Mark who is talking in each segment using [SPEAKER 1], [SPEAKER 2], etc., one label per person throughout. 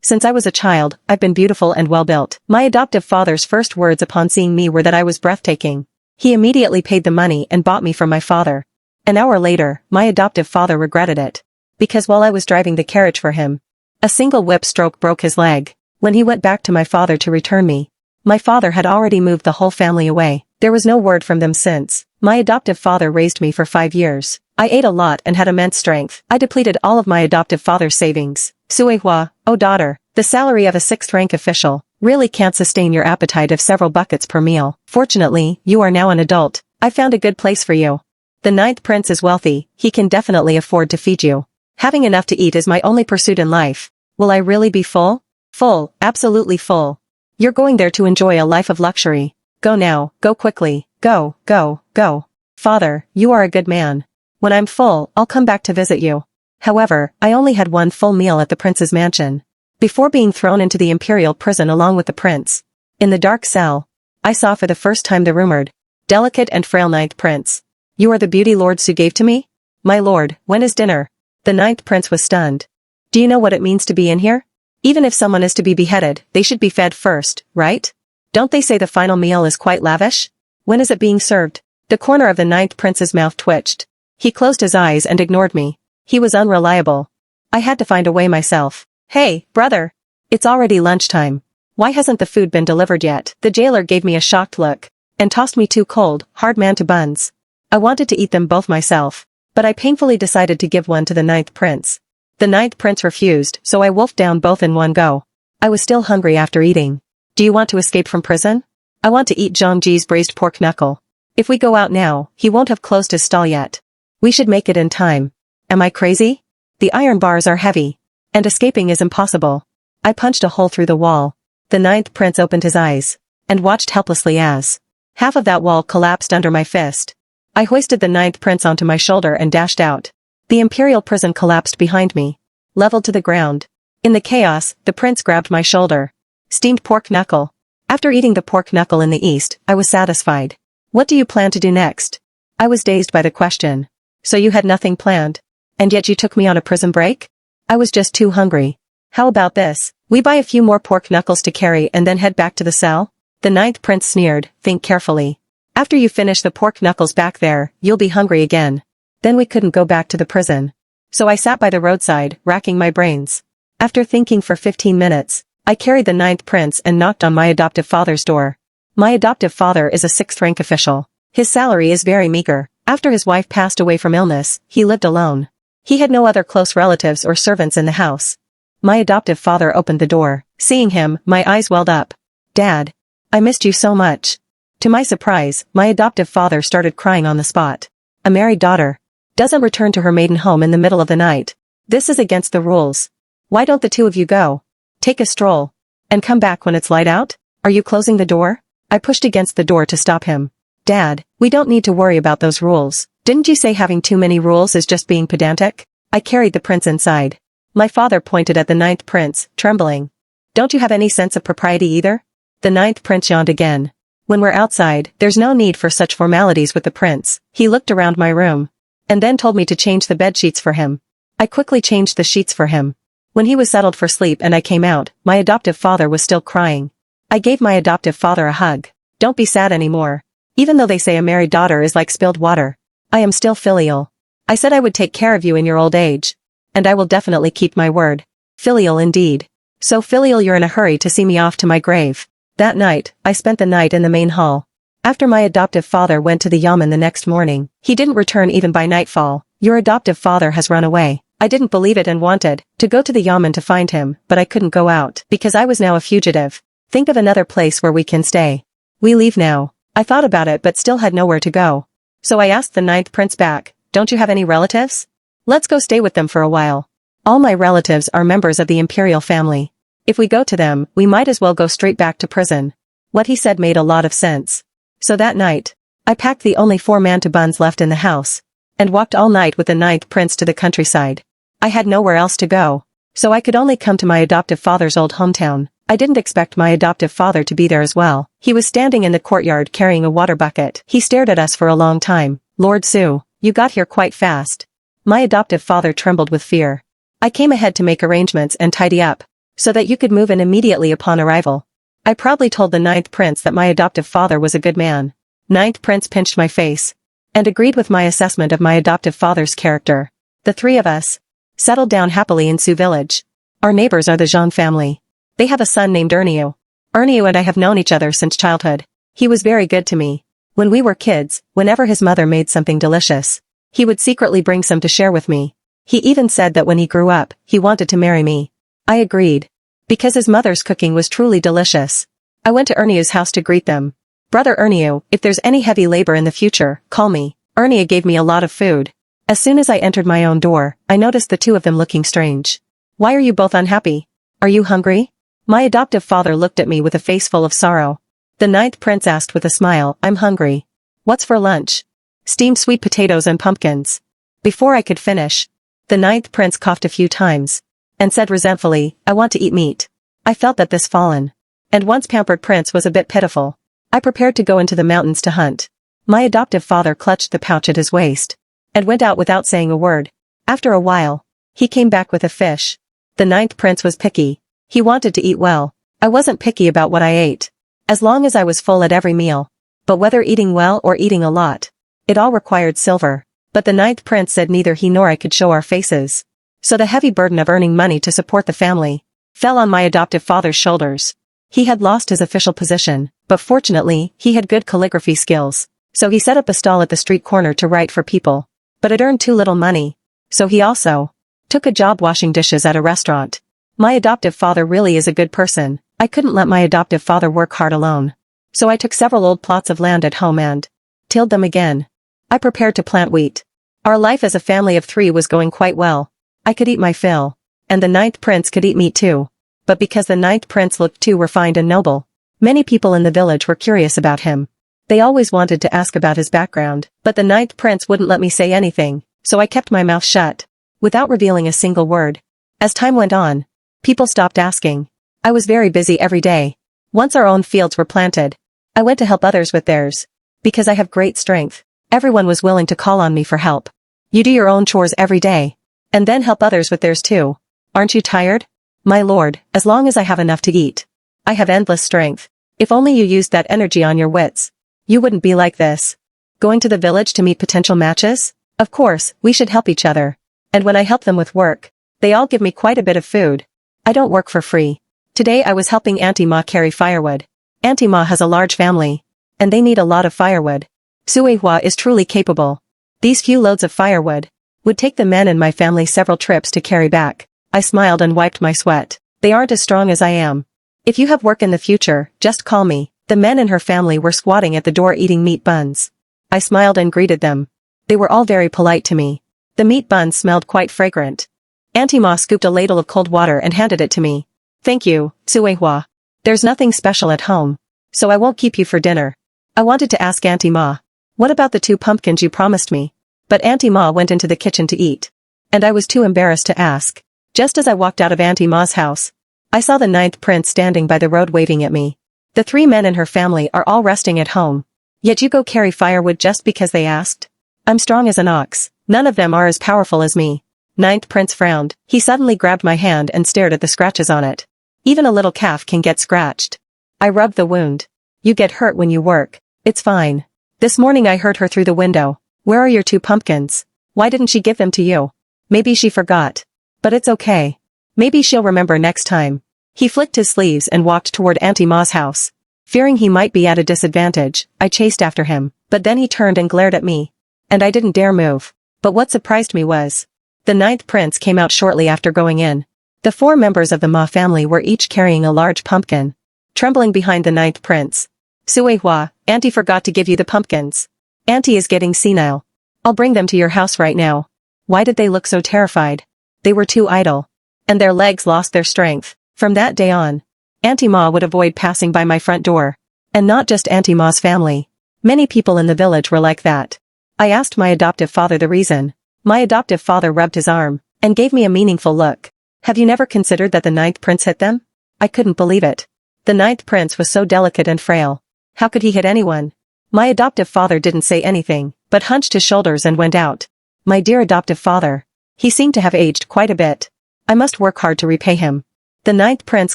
[SPEAKER 1] Since I was a child, I've been beautiful and well-built. My adoptive father's first words upon seeing me were that I was breathtaking. He immediately paid the money and bought me from my father. An hour later, my adoptive father regretted it. Because while I was driving the carriage for him, a single whip stroke broke his leg. When he went back to my father to return me, my father had already moved the whole family away. There was no word from them since. My adoptive father raised me for 5 years. I ate a lot and had immense strength. I depleted all of my adoptive father's savings. Suehua, oh daughter, the salary of a 6th-rank official really can't sustain your appetite of several buckets per meal. Fortunately, you are now an adult. I found a good place for you. The 9th prince is wealthy, he can definitely afford to feed you. Having enough to eat is my only pursuit in life. Will I really be full? Full, absolutely full. You're going there to enjoy a life of luxury. Go now, go quickly, go, go, go. Father, you are a good man. When I'm full, I'll come back to visit you. However, I only had one full meal at the prince's mansion. Before being thrown into the imperial prison along with the prince, in the dark cell, I saw for the first time the rumored, delicate and frail 9th prince. You are the beauty lord Su gave to me? My lord, when is dinner? The 9th prince was stunned. Do you know what it means to be in here? Even if someone is to be beheaded, they should be fed first, right? Don't they say the final meal is quite lavish? When is it being served? The corner of the 9th prince's mouth twitched. He closed his eyes and ignored me. He was unreliable. I had to find a way myself. Hey, brother. It's already lunchtime. Why hasn't the food been delivered yet? The jailer gave me a shocked look and tossed me 2 cold, hard mantu buns. I wanted to eat them both myself, but I painfully decided to give one to the 9th prince. The 9th prince refused, so I wolfed down both in one go. I was still hungry after eating. Do you want to escape from prison? I want to eat Zhongji's braised pork knuckle. If we go out now, he won't have closed his stall yet. We should make it in time. Am I crazy? The iron bars are heavy, and escaping is impossible. I punched a hole through the wall. The 9th prince opened his eyes and watched helplessly as half of that wall collapsed under my fist. I hoisted the 9th prince onto my shoulder and dashed out. The imperial prison collapsed behind me, leveled to the ground. In the chaos, the prince grabbed my shoulder. Steamed pork knuckle. After eating the pork knuckle in the east, I was satisfied. What do you plan to do next? I was dazed by the question. So you had nothing planned? And yet you took me on a prison break? I was just too hungry. How about this? We buy a few more pork knuckles to carry and then head back to the cell? The 9th prince sneered. Think carefully. After you finish the pork knuckles back there, you'll be hungry again. Then we couldn't go back to the prison. So I sat by the roadside, racking my brains. After thinking for 15 minutes, I carried the 9th prince and knocked on my adoptive father's door. My adoptive father is a 6th-rank official. His salary is very meager. After his wife passed away from illness, he lived alone. He had no other close relatives or servants in the house. My adoptive father opened the door. Seeing him, my eyes welled up. Dad, I missed you so much. To my surprise, my adoptive father started crying on the spot. A married daughter doesn't return to her maiden home in the middle of the night. This is against the rules. Why don't the 2 of you go? Take a stroll and come back when it's light out? Are you closing the door? I pushed against the door to stop him. Dad, we don't need to worry about those rules. Didn't you say having too many rules is just being pedantic? I carried the prince inside. My father pointed at the 9th prince, trembling. Don't you have any sense of propriety either? The 9th prince yawned again. When we're outside, there's no need for such formalities with the prince. He looked around my room and then told me to change the bed sheets for him. I quickly changed the sheets for him. When he was settled for sleep and I came out, my adoptive father was still crying. I gave my adoptive father a hug. Don't be sad anymore. Even though they say a married daughter is like spilled water, I am still filial. I said I would take care of you in your old age. And I will definitely keep my word. Filial indeed. So filial you're in a hurry to see me off to my grave. That night, I spent the night in the main hall. After my adoptive father went to the yamen the next morning, he didn't return even by nightfall. Your adoptive father has run away. I didn't believe it and wanted to go to the yamen to find him, but I couldn't go out because I was now a fugitive. Think of another place where we can stay. We leave now. I thought about it but still had nowhere to go. So I asked the 9th prince back, don't you have any relatives? Let's go stay with them for a while. All my relatives are members of the imperial family. If we go to them, we might as well go straight back to prison. What he said made a lot of sense. So that night, I packed the only 4 mantu buns left in the house and walked all night with the 9th prince to the countryside. I had nowhere else to go, so I could only come to my adoptive father's old hometown. I didn't expect my adoptive father to be there as well. He was standing in the courtyard carrying a water bucket. He stared at us for a long time. Lord Su, you got here quite fast. My adoptive father trembled with fear. I came ahead to make arrangements and tidy up. so that you could move in immediately upon arrival. I proudly told the ninth prince that my adoptive father was a good man. Ninth prince pinched my face and agreed with my assessment of my adoptive father's character. The three of us settled down happily in Sioux village. Our neighbors are the Jean family. They have a son named Ernio. Ernio and I have known each other since childhood. He was very good to me. When we were kids, whenever his mother made something delicious, he would secretly bring some to share with me. He even said that when he grew up, he wanted to marry me. I agreed, because his mother's cooking was truly delicious. I went to Ernio's house to greet them. Brother Ernio, if there's any heavy labor in the future, call me. Ernio gave me a lot of food. As soon as I entered my own door, I noticed the two of them looking strange. Why are you both unhappy? Are you hungry? My adoptive father looked at me with a face full of sorrow. The ninth prince asked with a smile, I'm hungry. What's for lunch? Steamed sweet potatoes and pumpkins. Before I could finish, the ninth prince coughed a few times and said resentfully, I want to eat meat. I felt that this fallen and once pampered prince was a bit pitiful. I prepared to go into the mountains to hunt. My adoptive father clutched the pouch at his waist and went out without saying a word. After a while, he came back with a fish. The ninth prince was picky. He wanted to eat well. I wasn't picky about what I ate, as long as I was full at every meal. But whether eating well or eating a lot, it all required silver. But the ninth prince said neither he nor I could show our faces. So the heavy burden of earning money to support the family fell on my adoptive father's shoulders. He had lost his official position, but fortunately, he had good calligraphy skills. So he set up a stall at the street corner to write for people. But it earned too little money. So he also took a job washing dishes at a restaurant. My adoptive father really is a good person. I couldn't let my adoptive father work hard alone. So I took several old plots of land at home and tilled them again. I prepared to plant wheat. Our life as a family of three was going quite well. I could eat my fill, and the ninth prince could eat meat too. But because the ninth prince looked too refined and noble, many people in the village were curious about him. They always wanted to ask about his background, but the ninth prince wouldn't let me say anything, so I kept my mouth shut, without revealing a single word. As time went on, people stopped asking. I was very busy every day. Once our own fields were planted, I went to help others with theirs. Because I have great strength, everyone was willing to call on me for help. You do your own chores every day, and then help others with theirs too. Aren't you tired? My lord, as long as I have enough to eat, I have endless strength. If only you used that energy on your wits, you wouldn't be like this. Going to the village to meet potential matches? Of course, we should help each other. And when I help them with work, they all give me quite a bit of food. I don't work for free. Today I was helping Auntie Ma carry firewood. Auntie Ma has a large family, and they need a lot of firewood. Suehua is truly capable. These few loads of firewood would take the men in my family several trips to carry back. I smiled and wiped my sweat. They aren't as strong as I am. If you have work in the future, just call me. The men in her family were squatting at the door eating meat buns. I smiled and greeted them. They were all very polite to me. The meat buns smelled quite fragrant. Auntie Ma scooped a ladle of cold water and handed it to me. Thank you, Suehua. There's nothing special at home, so I won't keep you for dinner. I wanted to ask Auntie Ma, what about the 2 pumpkins you promised me? But Auntie Ma went into the kitchen to eat, and I was too embarrassed to ask. Just as I walked out of Auntie Ma's house, I saw the ninth prince standing by the road waving at me. The 3 men in her family are all resting at home. Yet you go carry firewood just because they asked? I'm strong as an ox. None of them are as powerful as me. Ninth prince frowned. He suddenly grabbed my hand and stared at the scratches on it. Even a little calf can get scratched. I rubbed the wound. You get hurt when you work. It's fine. This morning I heard her through the window. Where are your 2 pumpkins? Why didn't she give them to you? Maybe she forgot. But it's okay. Maybe she'll remember next time. He flicked his sleeves and walked toward Auntie Ma's house. Fearing he might be at a disadvantage, I chased after him, but then he turned and glared at me. And I didn't dare move. But what surprised me was, the ninth prince came out shortly after going in. The 4 members of the Ma family were each carrying a large pumpkin. Trembling behind the ninth prince. Suehua, Auntie forgot to give you the pumpkins. Auntie is getting senile. I'll bring them to your house right now. Why did they look so terrified? They were too idle. And their legs lost their strength. From that day on, Auntie Ma would avoid passing by my front door. And not just Auntie Ma's family. Many people in the village were like that. I asked my adoptive father the reason. My adoptive father rubbed his arm and gave me a meaningful look. Have you never considered that the ninth prince hit them? I couldn't believe it. The ninth prince was so delicate and frail. How could he hit anyone? My adoptive father didn't say anything, but hunched his shoulders and went out. My dear adoptive father. He seemed to have aged quite a bit. I must work hard to repay him. The ninth prince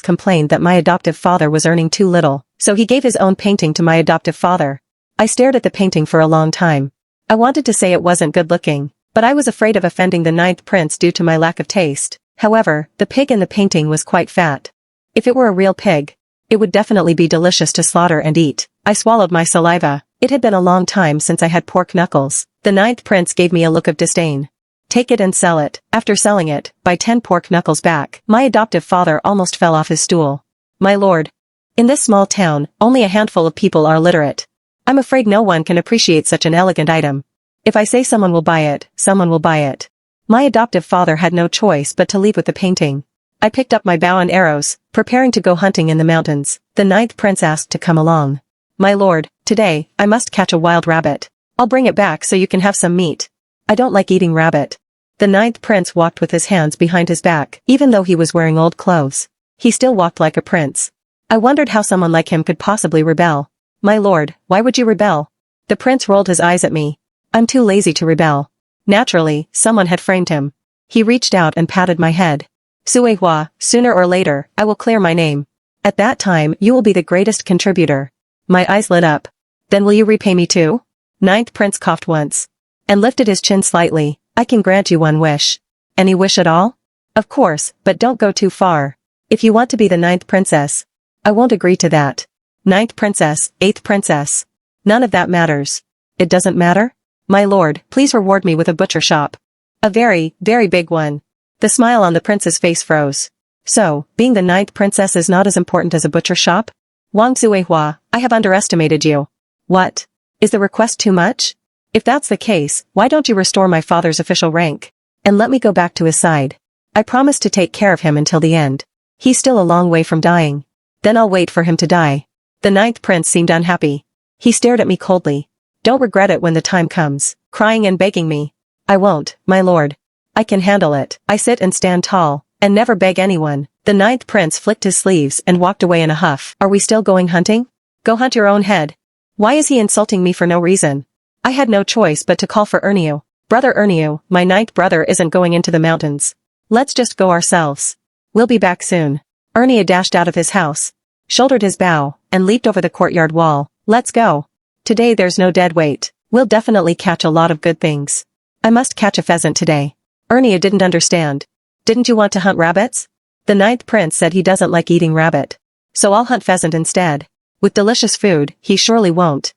[SPEAKER 1] complained that my adoptive father was earning too little, so he gave his own painting to my adoptive father. I stared at the painting for a long time. I wanted to say it wasn't good looking, but I was afraid of offending the ninth prince due to my lack of taste. However, the pig in the painting was quite fat. If it were a real pig, it would definitely be delicious to slaughter and eat. I swallowed my saliva. It had been a long time since I had pork knuckles. The ninth prince gave me a look of disdain. Take it and sell it. After selling it, buy 10 pork knuckles back. My adoptive father almost fell off his stool. My lord. In this small town, only a handful of people are literate. I'm afraid no one can appreciate such an elegant item. If I say someone will buy it, someone will buy it. My adoptive father had no choice but to leave with the painting. I picked up my bow and arrows, preparing to go hunting in the mountains. The ninth prince asked to come along. My lord, today, I must catch a wild rabbit. I'll bring it back so you can have some meat. I don't like eating rabbit. The ninth prince walked with his hands behind his back, even though he was wearing old clothes. He still walked like a prince. I wondered how someone like him could possibly rebel. My lord, why would you rebel? The prince rolled his eyes at me. I'm too lazy to rebel. Naturally, someone had framed him. He reached out and patted my head. Suehua, sooner or later, I will clear my name. At that time, you will be the greatest contributor. My eyes lit up. Then will you repay me too? Ninth prince coughed once and lifted his chin slightly. I can grant you one wish. Any wish at all? Of course, but don't go too far. If you want to be the ninth princess, I won't agree to that. Ninth princess, eighth princess. None of that matters. It doesn't matter? My lord, please reward me with a butcher shop. A very, very big one. The smile on the prince's face froze. So, being the ninth princess is not as important as a butcher shop? Wang Suehua, I have underestimated you. What? Is the request too much? If that's the case, why don't you restore my father's official rank? And let me go back to his side. I promise to take care of him until the end. He's still a long way from dying. Then I'll wait for him to die. The ninth prince seemed unhappy. He stared at me coldly. Don't regret it when the time comes, crying and begging me. I won't, my lord. I can handle it. I sit and stand tall, and never beg anyone. The ninth prince flicked his sleeves and walked away in a huff. Are we still going hunting? Go hunt your own head. Why is he insulting me for no reason? I had no choice but to call for Erniu. Brother Erniu, my ninth brother isn't going into the mountains. Let's just go ourselves. We'll be back soon. Erniu dashed out of his house, shouldered his bow, and leaped over the courtyard wall. Let's go. Today there's no dead weight. We'll definitely catch a lot of good things. I must catch a pheasant today. Erniu didn't understand. Didn't you want to hunt rabbits? The ninth prince said he doesn't like eating rabbit. So I'll hunt pheasant instead. With delicious food, he surely won't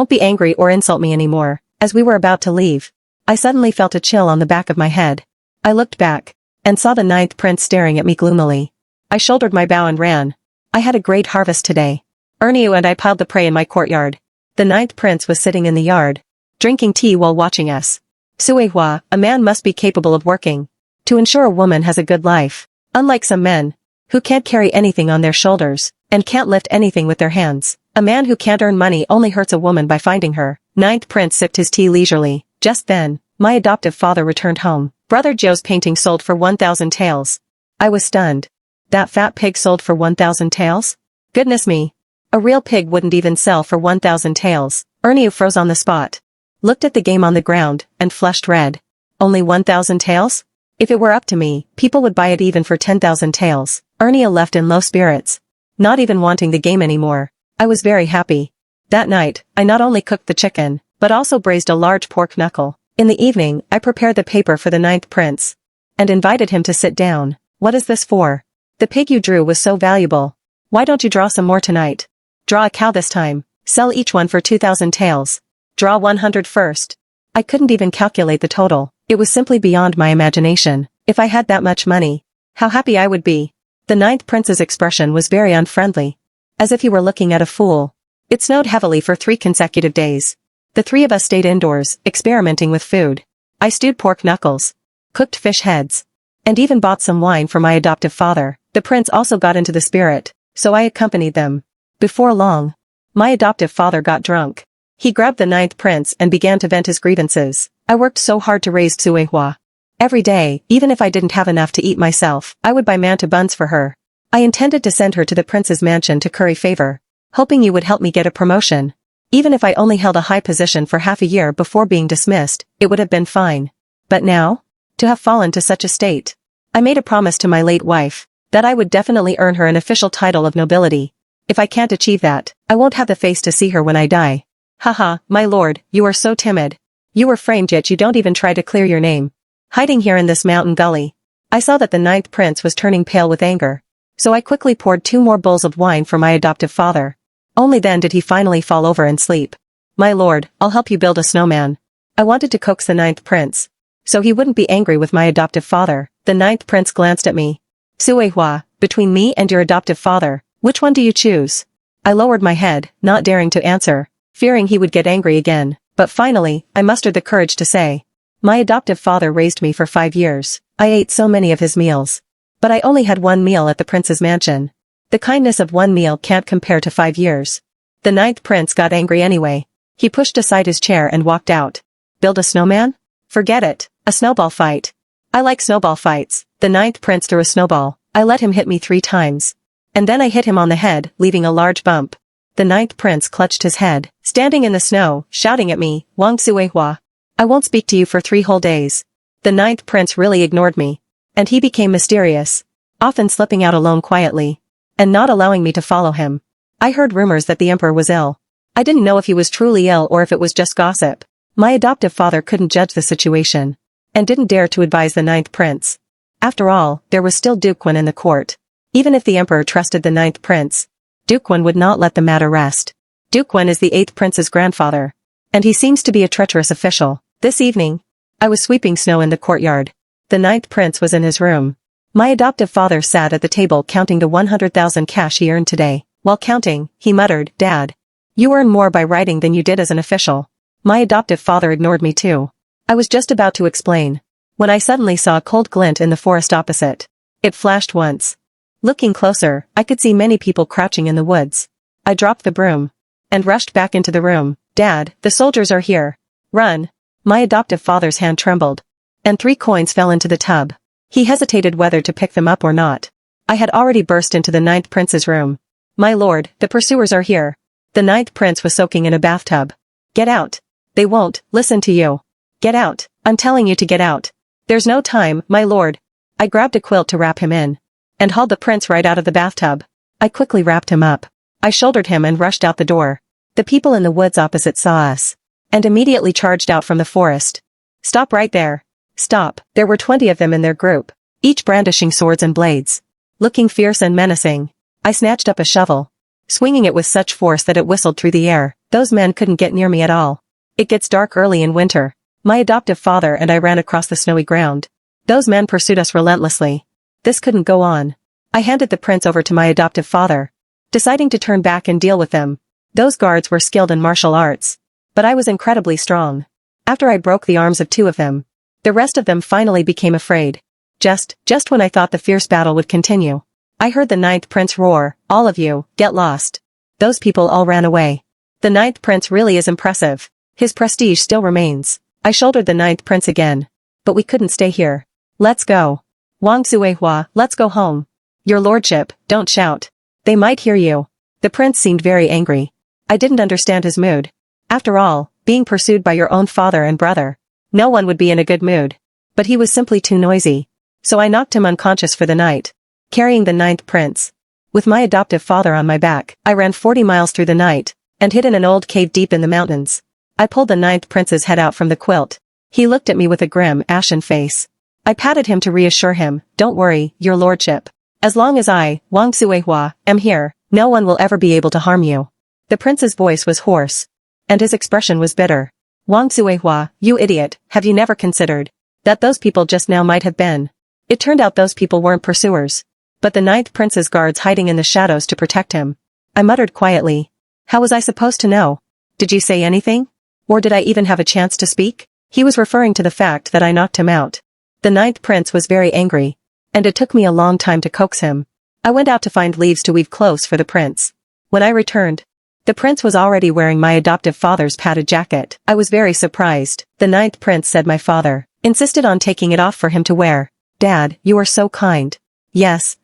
[SPEAKER 1] be angry or insult me anymore. As we were about to leave, I suddenly felt a chill on the back of my head. I looked back and saw the ninth prince staring at me gloomily. I shouldered my bow and ran. I had a great harvest today. Erniu and I piled the prey in my courtyard. The ninth prince was sitting in the yard, drinking tea while watching us. Suehua, a man must be capable of working to ensure a woman has a good life. Unlike some men, who can't carry anything on their shoulders, and can't lift anything with their hands. A man who can't earn money only hurts a woman by finding her. Ninth prince sipped his tea leisurely. Just then, my adoptive father returned home. Brother Joe's painting sold for 1,000 taels. I was stunned. That fat pig sold for 1,000 taels? Goodness me. A real pig wouldn't even sell for 1,000 taels. Erniu froze on the spot, looked at the game on the ground, and flushed red. Only 1,000 taels? If it were up to me, people would buy it even for 10,000 taels. Erniu left in low spirits, not even wanting the game anymore. I was very happy. That night, I not only cooked the chicken, but also braised a large pork knuckle. In the evening, I prepared the paper for the ninth prince, and invited him to sit down. What is this for? The pig you drew was so valuable. Why don't you draw some more tonight? Draw a cow this time. Sell each one for 2,000 taels. Draw 100 first. I couldn't even calculate the total. It was simply beyond my imagination. If I had that much money, how happy I would be. The ninth prince's expression was very unfriendly, as if he were looking at a fool. It snowed heavily for 3 consecutive days. The 3 of us stayed indoors, experimenting with food. I stewed pork knuckles, cooked fish heads, and even bought some wine for my adoptive father. The prince also got into the spirit, so I accompanied them. Before long, my adoptive father got drunk. He grabbed the ninth prince and began to vent his grievances. I worked so hard to raise Suehua. Every day, even if I didn't have enough to eat myself, I would buy manta buns for her. I intended to send her to the prince's mansion to curry favor, hoping you would help me get a promotion. Even if I only held a high position for half a year before being dismissed, it would have been fine. But now, to have fallen to such a state. I made a promise to my late wife, That I would definitely earn her an official title of nobility. If I can't achieve that, I won't have the face to see her when I die. Haha, my lord, you are so timid. You were framed yet you don't even try to clear your name. Hiding here in this mountain gully. I saw that the ninth prince was turning pale with anger. So I quickly poured 2 more bowls of wine for my adoptive father. Only then did he finally fall over and sleep. My lord, I'll help you build a snowman. I wanted to coax the ninth prince, so he wouldn't be angry with my adoptive father. The ninth prince glanced at me. Suehua, between me and your adoptive father, which one do you choose? I lowered my head, not daring to answer, fearing he would get angry again, but finally, I mustered the courage to say. My adoptive father raised me for 5 years. I ate so many of his meals. But I only had 1 meal at the prince's mansion. The kindness of 1 meal can't compare to 5 years. The ninth prince got angry anyway. He pushed aside his chair and walked out. Build a snowman? Forget it. A snowball fight. I like snowball fights. The ninth prince threw a snowball. I let him hit me 3 times. And then I hit him on the head, leaving a large bump. The ninth prince clutched his head, standing in the snow, shouting at me, Wang Suehua. I won't speak to you for 3 whole days. The ninth prince really ignored me. And he became mysterious, often slipping out alone quietly, and not allowing me to follow him. I heard rumors that the emperor was ill. I didn't know if he was truly ill or if it was just gossip. My adoptive father couldn't judge the situation, and didn't dare to advise the ninth prince. After all, there was still Duke Wen in the court. Even if the emperor trusted the ninth prince, Duke Wen would not let the matter rest. Duke Wen is the 8th prince's grandfather, and he seems to be a treacherous official. This evening, I was sweeping snow in the courtyard. The ninth prince was in his room. My adoptive father sat at the table counting the 100,000 cash he earned today. While counting, he muttered, Dad, you earn more by writing than you did as an official. My adoptive father ignored me too. I was just about to explain, when I suddenly saw a cold glint in the forest opposite. It flashed once. Looking closer, I could see many people crouching in the woods. I dropped the broom and rushed back into the room. Dad, the soldiers are here. Run. My adoptive father's hand trembled, and 3 coins fell into the tub. He hesitated whether to pick them up or not. I had already burst into the ninth prince's room. My lord, the pursuers are here. The ninth prince was soaking in a bathtub. Get out. They won't listen to you. Get out. I'm telling you to get out. There's no time, my lord. I grabbed a quilt to wrap him in, and hauled the prince right out of the bathtub. I quickly wrapped him up. I shouldered him and rushed out the door. The people in the woods opposite saw us, and immediately charged out from the forest. Stop right there. Stop. There were 20 of them in their group, each brandishing swords and blades. Looking fierce and menacing, I snatched up a shovel, swinging it with such force that it whistled through the air. Those men couldn't get near me at all. It gets dark early in winter. My adoptive father and I ran across the snowy ground. Those men pursued us relentlessly. This couldn't go on. I handed the prince over to my adoptive father, deciding to turn back and deal with them. Those guards were skilled in martial arts, but I was incredibly strong. After I broke the arms of 2 of them, the rest of them finally became afraid. Just when I thought the fierce battle would continue, I heard the ninth prince roar, all of you, get lost. Those people all ran away. The ninth prince really is impressive. His prestige still remains. I shouldered the ninth prince again. But we couldn't stay here. Let's go. Wang Suehua, let's go home. Your lordship, don't shout. They might hear you. The prince seemed very angry. I didn't understand his mood. After all, being pursued by your own father and brother, no one would be in a good mood. But he was simply too noisy. So I knocked him unconscious for the night, carrying the ninth prince. With my adoptive father on my back, I ran 40 miles through the night, and hid in an old cave deep in the mountains. I pulled the ninth prince's head out from the quilt. He looked at me with a grim, ashen face. I patted him to reassure him, don't worry, your lordship. As long as I, Wang Suehua, am here, no one will ever be able to harm you. The prince's voice was hoarse, and his expression was bitter. Wang Suehua, you idiot, have you never considered that those people just now might have been? It turned out those people weren't pursuers, but the ninth prince's guards hiding in the shadows to protect him. I muttered quietly. How was I supposed to know? Did you say anything? Or did I even have a chance to speak? He was referring to the fact that I knocked him out. The ninth prince was very angry, and it took me a long time to coax him. I went out to find leaves to weave clothes for the prince. When I returned, the prince was already wearing my adoptive father's padded jacket. I was very surprised. The ninth prince said my father insisted on taking it off for him to wear. Dad, you are so kind. Yes.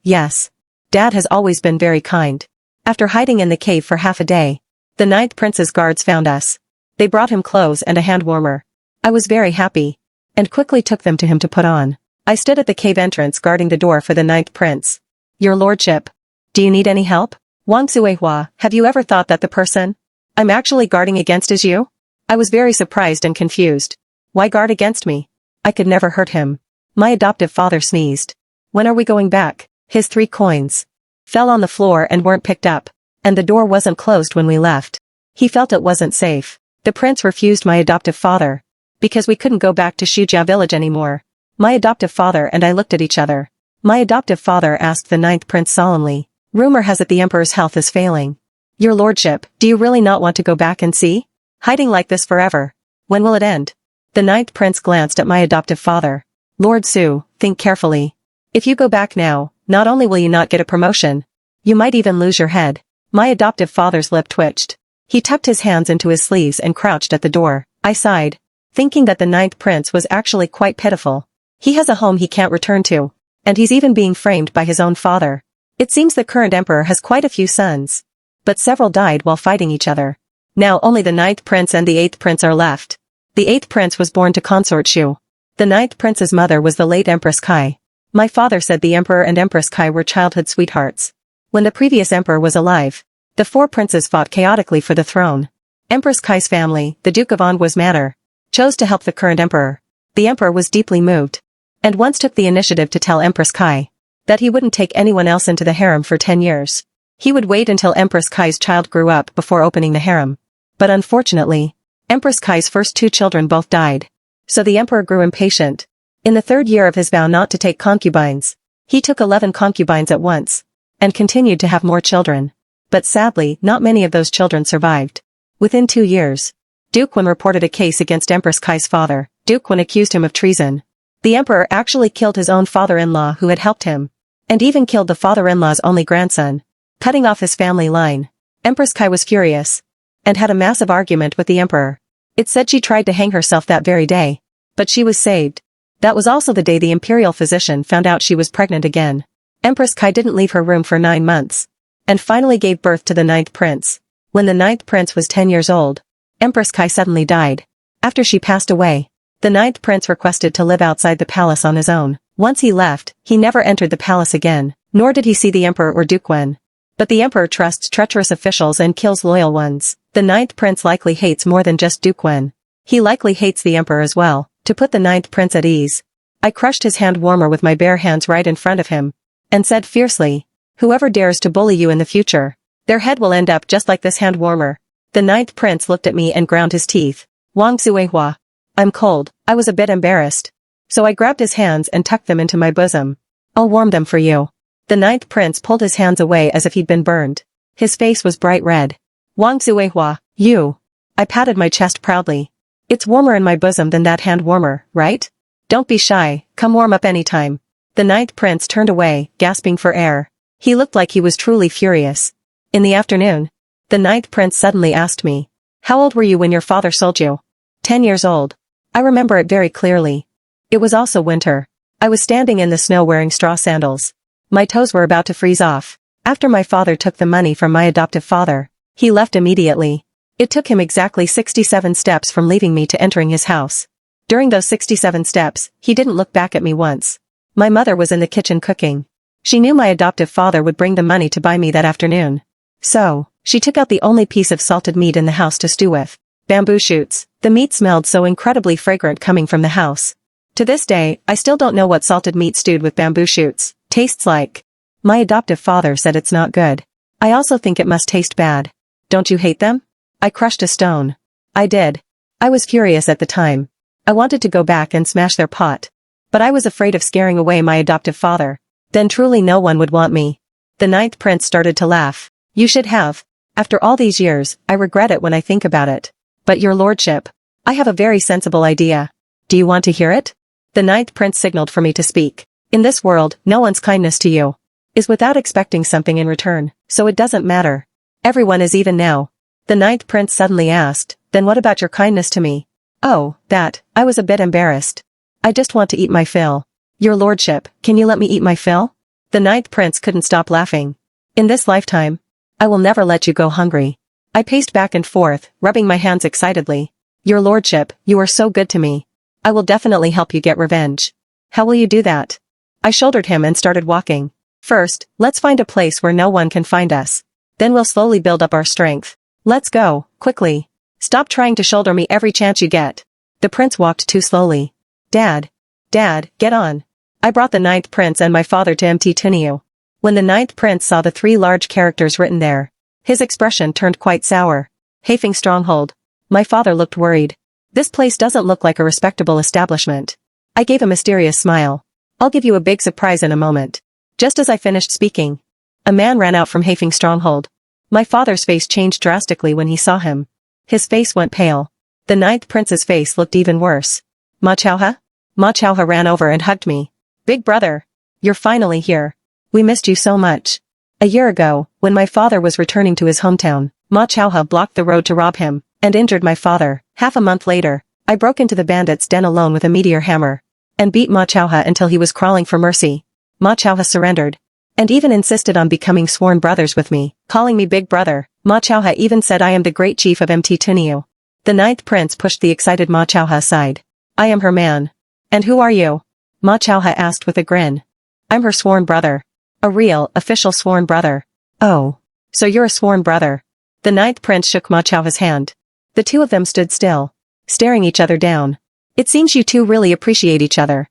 [SPEAKER 1] Dad has always been very kind. After hiding in the cave for half a day, the ninth prince's guards found us. They brought him clothes and a hand warmer. I was very happy, and quickly took them to him to put on. I stood at the cave entrance guarding the door for the ninth prince. Your lordship. Do you need any help? Wang Suihua, have you ever thought that the person I'm actually guarding against is you? I was very surprised and confused. Why guard against me? I could never hurt him. My adoptive father sneezed. When are we going back? His 3 coins fell on the floor and weren't picked up, and the door wasn't closed when we left. He felt it wasn't safe. The prince refused my adoptive father, because we couldn't go back to Shujia village anymore. My adoptive father and I looked at each other. My adoptive father asked the 9th prince solemnly, rumor has it the emperor's health is failing. Your lordship, do you really not want to go back and see? Hiding like this forever. When will it end? The 9th prince glanced at my adoptive father. Lord Su, think carefully. If you go back now, not only will you not get a promotion, you might even lose your head. My adoptive father's lip twitched. He tucked his hands into his sleeves and crouched at the door. I sighed, thinking that the 9th prince was actually quite pitiful. He has a home he can't return to, and he's even being framed by his own father. It seems the current emperor has quite a few sons, but several died while fighting each other. Now only the 9th prince and the 8th prince are left. The 8th prince was born to consort Shu. The 9th prince's mother was the late Empress Kai. My father said the emperor and Empress Kai were childhood sweethearts. When the previous emperor was alive, the 4 princes fought chaotically for the throne. Empress Kai's family, the Duke of Angua's Manor, chose to help the current emperor. The emperor was deeply moved, and once took the initiative to tell Empress Kai that he wouldn't take anyone else into the harem for 10 years. He would wait until Empress Kai's child grew up before opening the harem. But unfortunately, Empress Kai's first 2 children both died. So the emperor grew impatient. In the 3rd year of his vow not to take concubines, he took 11 concubines at once, and continued to have more children. But sadly, not many of those children survived. Within 2 years, Duke Wen reported a case against Empress Kai's father. Duke Wen accused him of treason. The emperor actually killed his own father-in-law who had helped him, and even killed the father-in-law's only grandson, cutting off his family line. Empress Kai was furious, and had a massive argument with the emperor. It said she tried to hang herself that very day, but she was saved. That was also the day the imperial physician found out she was pregnant again. Empress Kai didn't leave her room for 9 months, and finally gave birth to the 9th prince. When the 9th prince was 10 years old, Empress Kai suddenly died. After she passed away, the 9th prince requested to live outside the palace on his own. Once he left, he never entered the palace again, nor did he see the emperor or Duke Wen. But the emperor trusts treacherous officials and kills loyal ones. The 9th prince likely hates more than just Duke Wen. He likely hates the emperor as well. To put the 9th prince at ease, I crushed his hand warmer with my bare hands right in front of him, and said fiercely, whoever dares to bully you in the future, their head will end up just like this hand warmer. The 9th prince looked at me and ground his teeth. Wang Suihua. I'm cold. I was a bit embarrassed, so I grabbed his hands and tucked them into my bosom. I'll warm them for you. The 9th prince pulled his hands away as if he'd been burned. His face was bright red. Wang Suihua, you. I patted my chest proudly. It's warmer in my bosom than that hand warmer, right? Don't be shy, come warm up anytime. The 9th prince turned away, gasping for air. He looked like he was truly furious. In the afternoon, the 9th prince suddenly asked me, how old were you when your father sold you? 10 years old. I remember it very clearly. It was also winter. I was standing in the snow wearing straw sandals. My toes were about to freeze off. After my father took the money from my adoptive father, he left immediately. It took him exactly 67 steps from leaving me to entering his house. During those 67 steps, he didn't look back at me once. My mother was in the kitchen cooking. She knew my adoptive father would bring the money to buy me that afternoon. So, she took out the only piece of salted meat in the house to stew with. Bamboo shoots. The meat smelled so incredibly fragrant coming from the house. To this day, I still don't know what salted meat stewed with bamboo shoots tastes like. My adoptive father said it's not good. I also think it must taste bad. Don't you hate them? I crushed a stone. I did. I was furious at the time. I wanted to go back and smash their pot. But I was afraid of scaring away my adoptive father. Then truly no one would want me. The 9th prince started to laugh. You should have. After all these years, I regret it when I think about it. But your lordship, I have a very sensible idea. Do you want to hear it? The 9th prince signaled for me to speak. In this world, no one's kindness to you is without expecting something in return, so it doesn't matter. Everyone is even now. The 9th prince suddenly asked, then what about your kindness to me? Oh, that, I was a bit embarrassed. I just want to eat my fill. Your lordship, can you let me eat my fill? The 9th prince couldn't stop laughing. In this lifetime, I will never let you go hungry. I paced back and forth, rubbing my hands excitedly. Your lordship, you are so good to me. I will definitely help you get revenge. How will you do that? I shouldered him and started walking. First, let's find a place where no one can find us. Then we'll slowly build up our strength. Let's go, quickly. Stop trying to shoulder me every chance you get. The prince walked too slowly. Dad, get on. I brought the ninth prince and my father to Mt. Tunio. When the ninth prince saw the 3 large characters written there, his expression turned quite sour. Hafing Stronghold. My father looked worried. This place doesn't look like a respectable establishment. I gave a mysterious smile. I'll give you a big surprise in a moment. Just as I finished speaking, a man ran out from Hafing Stronghold. My father's face changed drastically when he saw him. His face went pale. The ninth prince's face looked even worse. Ma Chauha? Ma Chauha ran over and hugged me. Big brother. You're finally here. We missed you so much. A year ago, when my father was returning to his hometown, Ma Chauha blocked the road to rob him, and injured my father. Half a month later, I broke into the bandits' den alone with a meteor hammer, and beat Ma Chauha until he was crawling for mercy. Ma Chauha surrendered, and even insisted on becoming sworn brothers with me, calling me big brother. Ma Chauha even said I am the great chief of Mt. Tunio. The ninth prince pushed the excited Ma Chauha aside. I am her man. And who are you? Ma Chauha asked with a grin. I'm her sworn brother. A real, official sworn brother. Oh. So you're a sworn brother. The ninth prince shook Ma Chauha's hand. The two of them stood still, staring each other down. It seems you two really appreciate each other.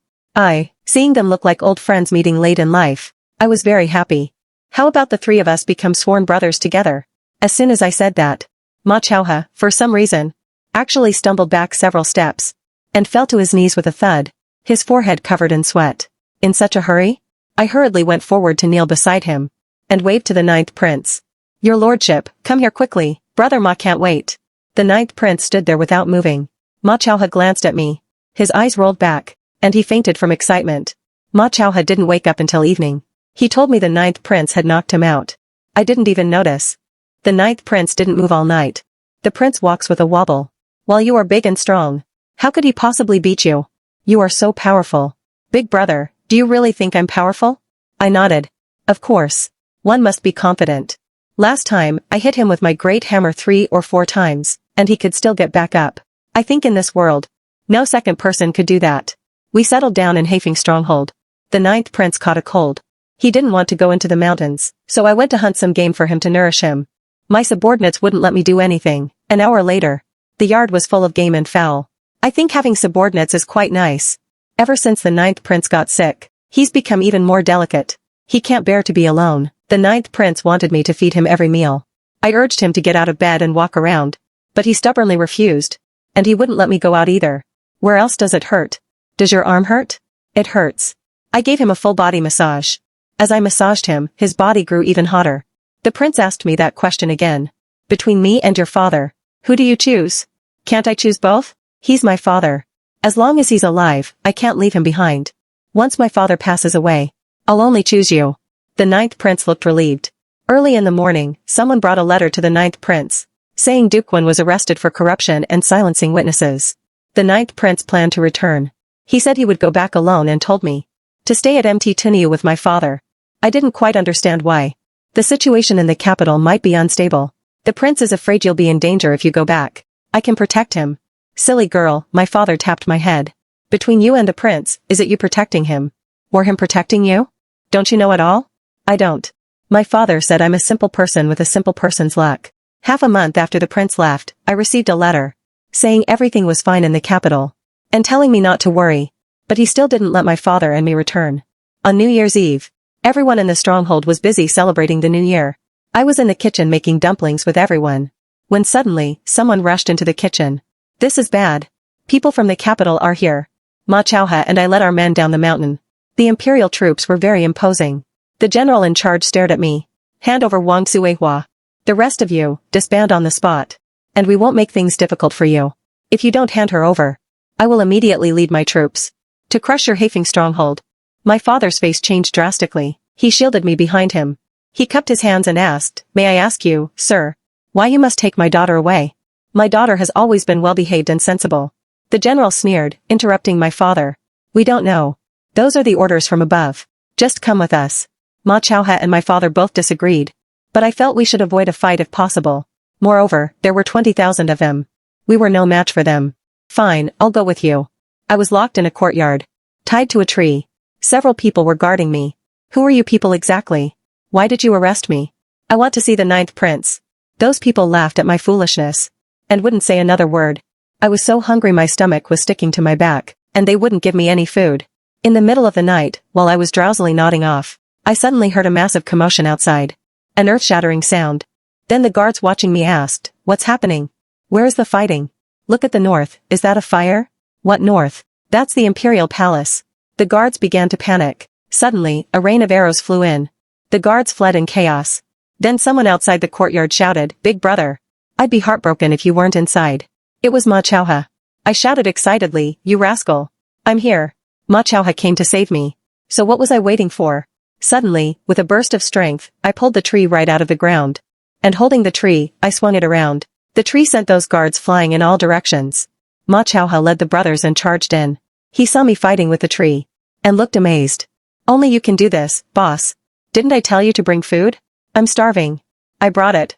[SPEAKER 1] Seeing them look like old friends meeting late in life, I was very happy. How about the 3 of us become sworn brothers together? As soon as I said that, Ma Chauha, for some reason, actually stumbled back several steps, and fell to his knees with a thud, his forehead covered in sweat. In such a hurry? I hurriedly went forward to kneel beside him, and waved to the ninth prince. Your lordship, come here quickly, brother Ma can't wait. The ninth prince stood there without moving. Ma Chauha glanced at me. His eyes rolled back, and he fainted from excitement. Ma Chauha didn't wake up until evening. He told me the ninth prince had knocked him out. I didn't even notice. The ninth prince didn't move all night. The prince walks with a wobble. While you are big and strong, how could he possibly beat you? You are so powerful. Big brother, do you really think I'm powerful? I nodded. Of course. One must be confident. Last time, I hit him with my great hammer 3 or 4 times, and he could still get back up. I think in this world, no second person could do that. We settled down in Hafing Stronghold. The ninth prince caught a cold. He didn't want to go into the mountains, so I went to hunt some game for him to nourish him. My subordinates wouldn't let me do anything. An hour later, the yard was full of game and fowl. I think having subordinates is quite nice. Ever since the ninth prince got sick, he's become even more delicate. He can't bear to be alone. The ninth prince wanted me to feed him every meal. I urged him to get out of bed and walk around, but he stubbornly refused. And he wouldn't let me go out either. Where else does it hurt? Does your arm hurt? It hurts. I gave him a full body massage. As I massaged him, his body grew even hotter. The prince asked me that question again. Between me and your father, who do you choose? Can't I choose both? He's my father. As long as he's alive, I can't leave him behind. Once my father passes away, I'll only choose you. The ninth prince looked relieved. Early in the morning, someone brought a letter to the ninth prince, saying Duquan was arrested for corruption and silencing witnesses. The ninth prince planned to return. He said he would go back alone and told me to stay at Mt. Tunio with my father. I didn't quite understand why. The situation in the capital might be unstable. The prince is afraid you'll be in danger if you go back. I can protect him. Silly girl, my father tapped my head. Between you and the prince, is it you protecting him? Or him protecting you? Don't you know at all? I don't. My father said I'm a simple person with a simple person's luck. Half a month after the prince left, I received a letter, saying everything was fine in the capital, and telling me not to worry, but he still didn't let my father and me return. On New Year's Eve, everyone in the stronghold was busy celebrating the new year. I was in the kitchen making dumplings with everyone, when suddenly, someone rushed into the kitchen. This is bad. People from the capital are here. Ma Chauha and I led our men down the mountain. The imperial troops were very imposing. The general in charge stared at me. Hand over Wang Suehua. The rest of you, disband on the spot. And we won't make things difficult for you. If you don't hand her over, I will immediately lead my troops to crush your Hafing stronghold. My father's face changed drastically. He shielded me behind him. He cupped his hands and asked, "May I ask you, sir, why you must take my daughter away? My daughter has always been well-behaved and sensible." The general sneered, interrupting my father. "We don't know. Those are the orders from above. Just come with us." Ma Chauha and my father both disagreed. But I felt we should avoid a fight if possible. Moreover, there were 20,000 of them. We were no match for them. Fine, I'll go with you. I was locked in a courtyard, tied to a tree. Several people were guarding me. Who are you people exactly? Why did you arrest me? I want to see the ninth prince. Those people laughed at my foolishness. And wouldn't say another word. I was so hungry my stomach was sticking to my back, and they wouldn't give me any food. In the middle of the night, while I was drowsily nodding off, I suddenly heard a massive commotion outside. An earth-shattering sound. Then the guards watching me asked, "What's happening? Where is the fighting? Look at the north, is that a fire?" "What north?" "That's the Imperial Palace." The guards began to panic. Suddenly, a rain of arrows flew in. The guards fled in chaos. Then someone outside the courtyard shouted, "Big brother. I'd be heartbroken if you weren't inside." It was Ma Chowha. I shouted excitedly, "You rascal. I'm here." Ma Chowha came to save me. So what was I waiting for? Suddenly, with a burst of strength, I pulled the tree right out of the ground. And holding the tree, I swung it around. The tree sent those guards flying in all directions. Ma Chowha led the brothers and charged in. He saw me fighting with the tree. And looked amazed. "Only you can do this, boss. Didn't I tell you to bring food? I'm starving." I brought it.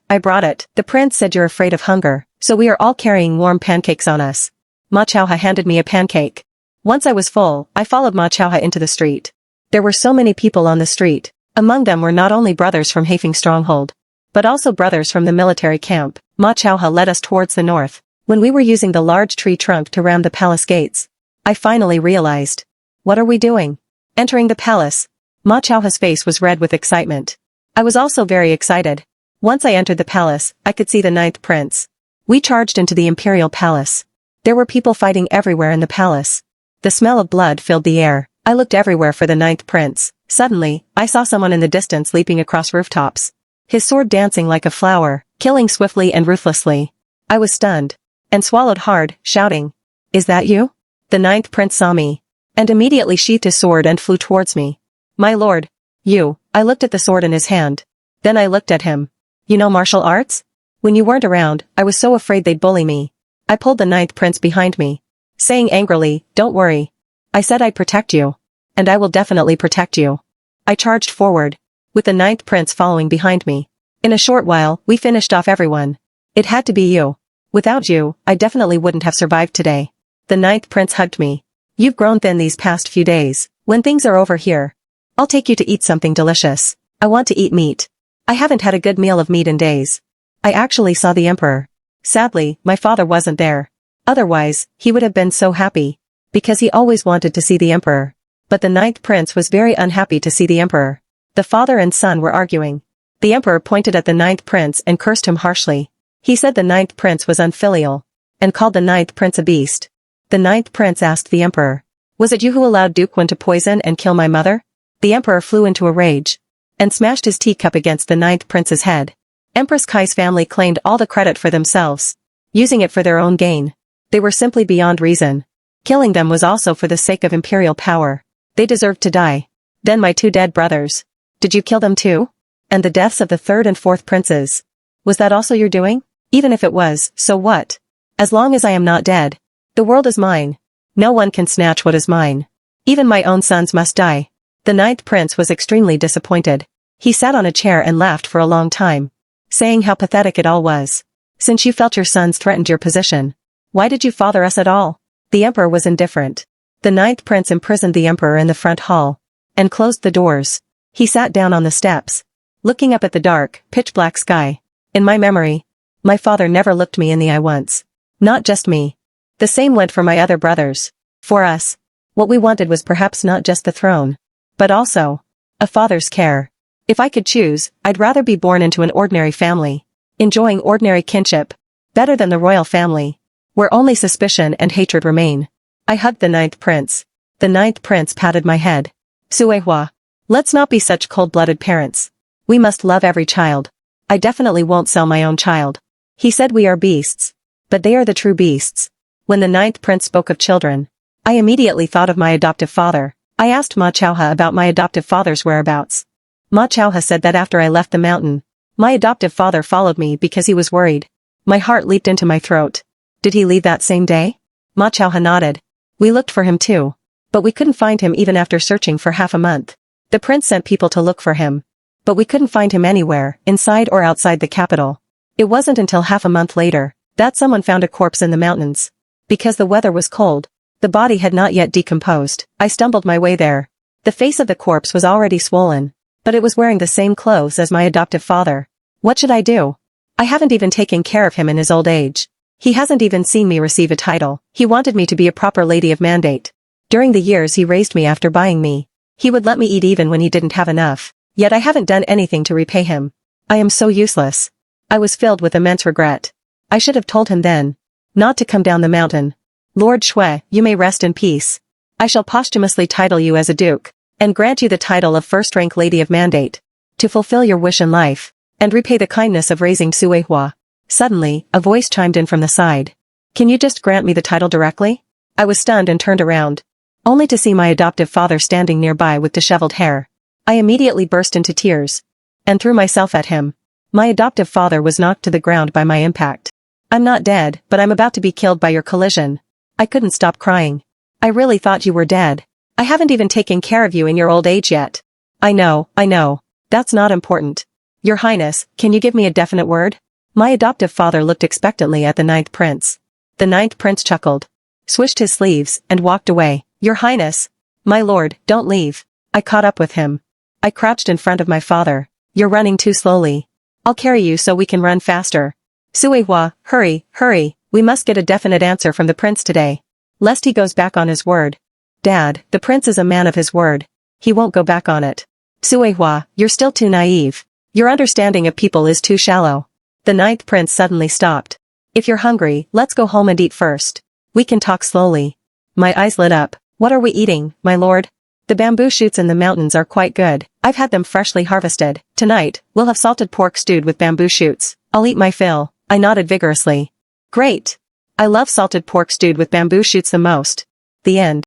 [SPEAKER 1] The prince said you're afraid of hunger, so we are all carrying warm pancakes on us. Ma Chowha handed me a pancake. Once I was full, I followed Ma Chowha into the street. There were so many people on the street. Among them were not only brothers from Hafeng Stronghold, but also brothers from the military camp. Ma Chowha led us towards the north. When we were using the large tree trunk to ram the palace gates, I finally realized. What are we doing? Entering the palace. Ma Chowha's face was red with excitement. I was also very excited. Once I entered the palace, I could see the ninth prince. We charged into the Imperial Palace. There were people fighting everywhere in the palace. The smell of blood filled the air. I looked everywhere for the ninth prince. Suddenly, I saw someone in the distance leaping across rooftops. His sword dancing like a flower, killing swiftly and ruthlessly. I was stunned. And swallowed hard, shouting, "Is that you?" The ninth prince saw me. And immediately sheathed his sword and flew towards me. "My lord. You." I looked at the sword in his hand. Then I looked at him. "You know martial arts?" "When you weren't around, I was so afraid they'd bully me." I pulled the ninth prince behind me. Saying angrily, "Don't worry. I said I'd protect you. And I will definitely protect you." I charged forward, with the ninth prince following behind me. In a short while, we finished off everyone. It had to be you. Without you, I definitely wouldn't have survived today. The ninth prince hugged me. "You've grown thin these past few days. When things are over here, I'll take you to eat something delicious. I want to eat meat. I haven't had a good meal of meat in days." I actually saw the emperor. Sadly, my father wasn't there. Otherwise, he would have been so happy. Because he always wanted to see the emperor. But the ninth prince was very unhappy to see the emperor. The father and son were arguing. The emperor pointed at the ninth prince and cursed him harshly. He said the ninth prince was unfilial. And called the ninth prince a beast. The ninth prince asked the emperor, "Was it you who allowed Duke Wen to poison and kill my mother?" The emperor flew into a rage. And smashed his teacup against the ninth prince's head. Empress Kai's family claimed all the credit for themselves. Using it for their own gain. They were simply beyond reason. Killing them was also for the sake of imperial power. They deserved to die. Then my two dead brothers. Did you kill them too? And the deaths of the third and fourth princes. Was that also your doing? Even if it was, so what? As long as I am not dead. The world is mine. No one can snatch what is mine. Even my own sons must die. The ninth prince was extremely disappointed. He sat on a chair and laughed for a long time. Saying how pathetic it all was. Since you felt your sons threatened your position, why did you father us at all? The emperor was indifferent. The ninth prince imprisoned the emperor in the front hall. And closed the doors. He sat down on the steps. Looking up at the dark, pitch-black sky. In my memory, my father never looked me in the eye once. Not just me. The same went for my other brothers. For us, what we wanted was perhaps not just the throne, but also a father's care. If I could choose, I'd rather be born into an ordinary family, enjoying ordinary kinship, better than the royal family, where only suspicion and hatred remain. I hugged the ninth prince. The ninth prince patted my head. "Suehua. Let's not be such cold-blooded parents. We must love every child. I definitely won't sell my own child." He said we are beasts. But they are the true beasts. When the ninth prince spoke of children, I immediately thought of my adoptive father. I asked Ma Chowha about my adoptive father's whereabouts. Ma Chowha said that after I left the mountain, my adoptive father followed me because he was worried. My heart leaped into my throat. Did he leave that same day? Ma Chowha nodded. We looked for him too. But we couldn't find him even after searching for half a month. The prince sent people to look for him. But we couldn't find him anywhere, inside or outside the capital. It wasn't until half a month later that someone found a corpse in the mountains. Because the weather was cold, the body had not yet decomposed. I stumbled my way there. The face of the corpse was already swollen, but it was wearing the same clothes as my adoptive father. What should I do? I haven't even taken care of him in his old age. He hasn't even seen me receive a title. He wanted me to be a proper lady of mandate. During the years he raised me after buying me, he would let me eat even when he didn't have enough. Yet I haven't done anything to repay him. I am so useless. I was filled with immense regret. I should have told him then not to come down the mountain. Lord Shui, you may rest in peace. I shall posthumously title you as a duke, and grant you the title of first-rank lady of mandate, to fulfill your wish in life, and repay the kindness of raising Suihua. Suddenly, a voice chimed in from the side. Can you just grant me the title directly? I was stunned and turned around, only to see my adoptive father standing nearby with disheveled hair. I immediately burst into tears, and threw myself at him. My adoptive father was knocked to the ground by my impact. I'm not dead, but I'm about to be killed by your collision. I couldn't stop crying. I really thought you were dead. I haven't even taken care of you in your old age yet. I know. That's not important. Your Highness, can you give me a definite word? My adoptive father looked expectantly at the ninth prince. The ninth prince chuckled, swished his sleeves, and walked away. Your Highness. My lord, don't leave. I caught up with him. I crouched in front of my father. You're running too slowly. I'll carry you so we can run faster. Suihua, hurry. We must get a definite answer from the prince today, lest he goes back on his word. Dad, the prince is a man of his word. He won't go back on it. Suihua, you're still too naive. Your understanding of people is too shallow. The ninth prince suddenly stopped. If you're hungry, let's go home and eat first. We can talk slowly. My eyes lit up. What are we eating, my lord? The bamboo shoots in the mountains are quite good. I've had them freshly harvested. Tonight, we'll have salted pork stewed with bamboo shoots. I'll eat my fill. I nodded vigorously. Great. I love salted pork stewed with bamboo shoots the most. The end.